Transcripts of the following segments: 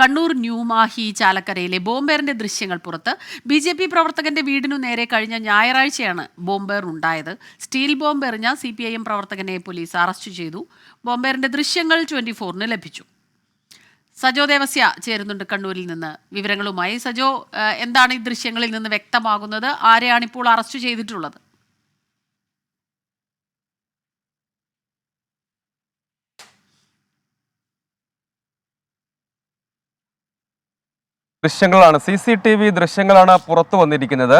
കണ്ണൂർ ന്യൂമാഹി ചാലക്കരയിലെ ബോംബേറിന്റെ ദൃശ്യങ്ങൾ പുറത്ത്. BJP പ്രവർത്തകന്റെ വീടിനു നേരെ കഴിഞ്ഞ ഞായറാഴ്ചയാണ് ബോംബേർ ഉണ്ടായത്. സ്റ്റീൽ ബോംബ് എറിഞ്ഞ CPIM പ്രവർത്തകനെ പോലീസ് അറസ്റ്റ് ചെയ്തു. ബോംബേറിന്റെ ദൃശ്യങ്ങൾ 24-ന് ലഭിച്ചു. സജോ ദേവസ്യ ചേരുന്നുണ്ട് കണ്ണൂരിൽ നിന്ന് വിവരങ്ങളുമായി. സജോ, എന്താണ് ഈ ദൃശ്യങ്ങളിൽ നിന്ന് വ്യക്തമാകുന്നത്? ആരെയാണ് ഇപ്പോൾ അറസ്റ്റ് ചെയ്തിട്ടുള്ളത്? ദൃശ്യങ്ങളാണ്, CCTV ദൃശ്യങ്ങളാണ് പുറത്തു വന്നിരിക്കുന്നത്.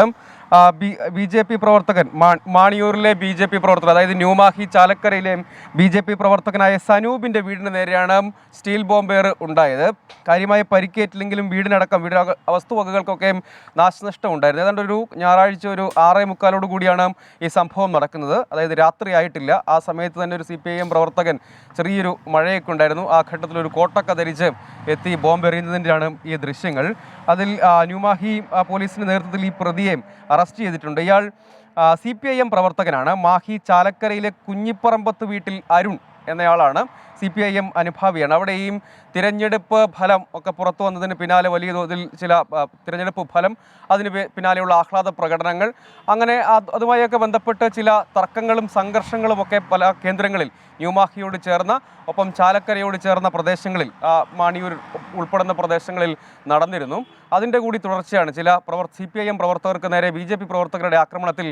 BJP പ്രവർത്തകൻ, മാണിയൂരിലെ BJP പ്രവർത്തകൻ, അതായത് ന്യൂമാഹി ചാലക്കരയിലെ BJP പ്രവർത്തകനായ സനൂപിന്റെ വീടിന് നേരെയാണ് സ്റ്റീൽ ബോംബേർ ഉണ്ടായത്. കാര്യമായ പരിക്കേറ്റില്ലെങ്കിലും വീടിനടക്കം വസ്തുവകകൾക്കൊക്കെ നാശനഷ്ടം ഉണ്ടായിരുന്നു. ഏതാണ്ട് ഒരു ഞായറാഴ്ച ഒരു 6:45 കൂടിയാണ് ഈ സംഭവം നടക്കുന്നത്. അതായത് രാത്രി ആയിട്ടില്ല. ആ സമയത്ത് തന്നെ ഒരു CPIM പ്രവർത്തകൻ, ചെറിയൊരു മഴയൊക്കെ ഉണ്ടായിരുന്നു, ആ ഘട്ടത്തിൽ ഒരു കോട്ടൊക്കെ ധരിച്ച് എത്തി ബോംബ് എറിയുന്നതിൻ്റെയാണ് ഈ ദൃശ്യങ്ങൾ. അതിൽ ന്യൂമാഹി പോലീസിന്റെ നേതൃത്വത്തിൽ ഈ പ്രതിയെ അറസ്റ്റ് ചെയ്തിട്ടുണ്ട്. ഇയാൾ CPIM പ്രവർത്തകനാണ്. മാഹി ചാലക്കരയിലെ കുഞ്ഞിപ്പറമ്പത്ത് വീട്ടിൽ അരുൺ എന്നയാളാണ്. CPIM അനുഭാവിയാണ്. അവിടെ ഈ തിരഞ്ഞെടുപ്പ് ഫലം ഒക്കെ പുറത്തു വന്നതിന് പിന്നാലെ വലിയ തോതിൽ ചില തിരഞ്ഞെടുപ്പ് ഫലം, അതിന് പിന്നാലെയുള്ള ആഹ്ലാദ പ്രകടനങ്ങൾ, അങ്ങനെ അതുമായൊക്കെ ബന്ധപ്പെട്ട് ചില തർക്കങ്ങളും സംഘർഷങ്ങളും ഒക്കെ പല കേന്ദ്രങ്ങളിൽ ന്യൂമാഹിയോട് ചേർന്ന, ഒപ്പം ചാലക്കരയോട് ചേർന്ന പ്രദേശങ്ങളിൽ, മാണിയൂർ ഉൾപ്പെടുന്ന പ്രദേശങ്ങളിൽ നടന്നിരുന്നു. അതിൻ്റെ കൂടി തുടർച്ചയാണ് ചില CPIM പ്രവർത്തകർക്ക് നേരെ BJP പ്രവർത്തകരുടെ ആക്രമണത്തിൽ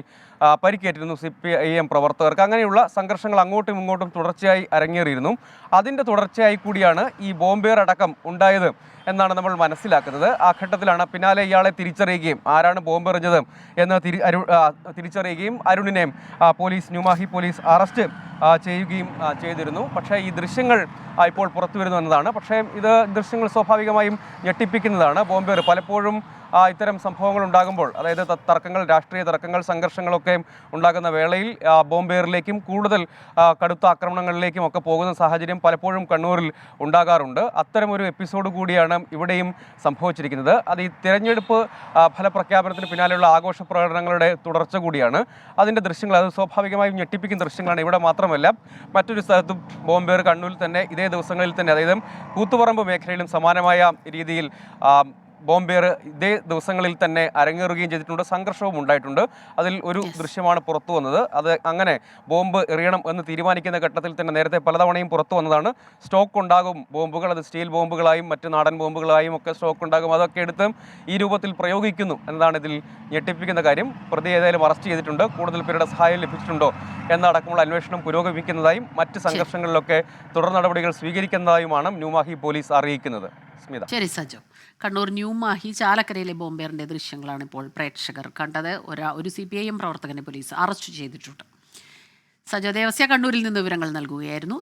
പരിക്കേറ്റിരുന്നു. CPIM പ്രവർത്തകർക്ക് അങ്ങനെയുള്ള സംഘർഷങ്ങൾ അങ്ങോട്ടും ഇങ്ങോട്ടും തുടർച്ചയായി അരങ്ങേറിയിരുന്നു. അതിൻ്റെ തുടർച്ചയായി കൂടിയാണ് ഈ ബോംബേർ അടക്കം ഉണ്ടായത് എന്നാണ് നമ്മൾ മനസ്സിലാക്കുന്നത്. ആ ഘട്ടത്തിലാണ് പിന്നാലെ ഇയാളെ തിരിച്ചറിയുകയും ആരാണ് ബോംബെറിഞ്ഞത് എന്ന് തിരിച്ചറിയുകയും അരുണിനെ ന്യൂമാഹി പോലീസ് അറസ്റ്റ് ചെയ്യുകയും ചെയ്തിരുന്നു. പക്ഷേ ഈ ദൃശ്യങ്ങൾ ഇപ്പോൾ പുറത്തു വരുന്നു എന്നതാണ്. പക്ഷേ ഇത് ദൃശ്യങ്ങൾ സ്വാഭാവികമായും ഞെട്ടിപ്പിക്കുന്നതാണ്. ബോംബേർ പലപ്പോഴും ഇത്തരം സംഭവങ്ങൾ ഉണ്ടാകുമ്പോൾ, അതായത് തർക്കങ്ങൾ, രാഷ്ട്രീയ തർക്കങ്ങൾ, സംഘർഷങ്ങളൊക്കെ ഉണ്ടാകുന്ന വേളയിൽ ബോംബേറിലേക്കും കൂടുതൽ കടുത്ത ആക്രമണങ്ങളിലേക്കും ഒക്കെ പോകുന്ന സാഹചര്യം പലപ്പോഴും കണ്ണൂരിൽ ഉണ്ടാകാറുണ്ട്. അത്തരമൊരു എപ്പിസോഡ് കൂടിയാണ് ഇവിടെയും സംഭവിച്ചിരിക്കുന്നത്. അത് ഈ തിരഞ്ഞെടുപ്പ് ഫലപ്രഖ്യാപനത്തിന് പിന്നാലെയുള്ള ആഘോഷ പ്രകടനങ്ങളുടെ തുടർച്ച കൂടിയാണ്. അതിൻ്റെ ദൃശ്യങ്ങൾ, അത് സ്വാഭാവികമായും ഞെട്ടിപ്പിക്കുന്ന ദൃശ്യങ്ങളാണ്. ഇവിടെ മാത്രമല്ല, മറ്റൊരു സ്ഥലത്തും ബോംബേർ കണ്ണൂരിൽ തന്നെ ഇതേ ദിവസങ്ങളിൽ തന്നെ, അതായത് കൂത്തുപറമ്പ് മേഖലയിലും സമാനമായ രീതിയിൽ ബോംബേർ ഇതേ ദിവസങ്ങളിൽ തന്നെ അരങ്ങേറുകയും ചെയ്തിട്ടുണ്ട്. സംഘർഷവും ഉണ്ടായിട്ടുണ്ട്. അതിൽ ഒരു ദൃശ്യമാണ് പുറത്തു വന്നത്. അത് അങ്ങനെ ബോംബ് എറിയണം എന്ന് തീരുമാനിക്കുന്ന ഘട്ടത്തിൽ തന്നെ നേരത്തെ പലതവണയും പുറത്തു വന്നതാണ്. സ്റ്റോക്ക് ഉണ്ടാകും ബോംബുകൾ, അത് സ്റ്റീൽ ബോംബുകളായും മറ്റ് നാടൻ ബോംബുകളായും ഒക്കെ സ്റ്റോക്ക് ഉണ്ടാകും. അതൊക്കെ എടുത്ത് ഈ രൂപത്തിൽ പ്രയോഗിക്കുന്നു എന്നതാണ് ഇതിൽ ഞെട്ടിപ്പിക്കുന്ന കാര്യം. പ്രതി ഏതായാലും അറസ്റ്റ് ചെയ്തിട്ടുണ്ട്. കൂടുതൽ പേരുടെ സഹായം ലഭിച്ചിട്ടുണ്ടോ എന്നടക്കമുള്ള അന്വേഷണം പുരോഗമിക്കുന്നതായും മറ്റ് സംഘർഷങ്ങളിലൊക്കെ തുടർ നടപടികൾ സ്വീകരിക്കുന്നതായുമാണ് ന്യൂമാഹി പോലീസ് അറിയിക്കുന്നത്. ശരി സജോ. കണ്ണൂർ ന്യൂമാഹി ചാലക്കരയിലെ ബോംബേറിന്റെ ദൃശ്യങ്ങളാണ് ഇപ്പോൾ പ്രേക്ഷകർ കണ്ടത്. ഒരു CPIM പ്രവർത്തകനെ പോലീസ് അറസ്റ്റ് ചെയ്തിട്ടുണ്ട്. സജോ ദേവസ്യ കണ്ണൂരിൽ നിന്ന് വിവരങ്ങൾ നൽകുകയായിരുന്നു.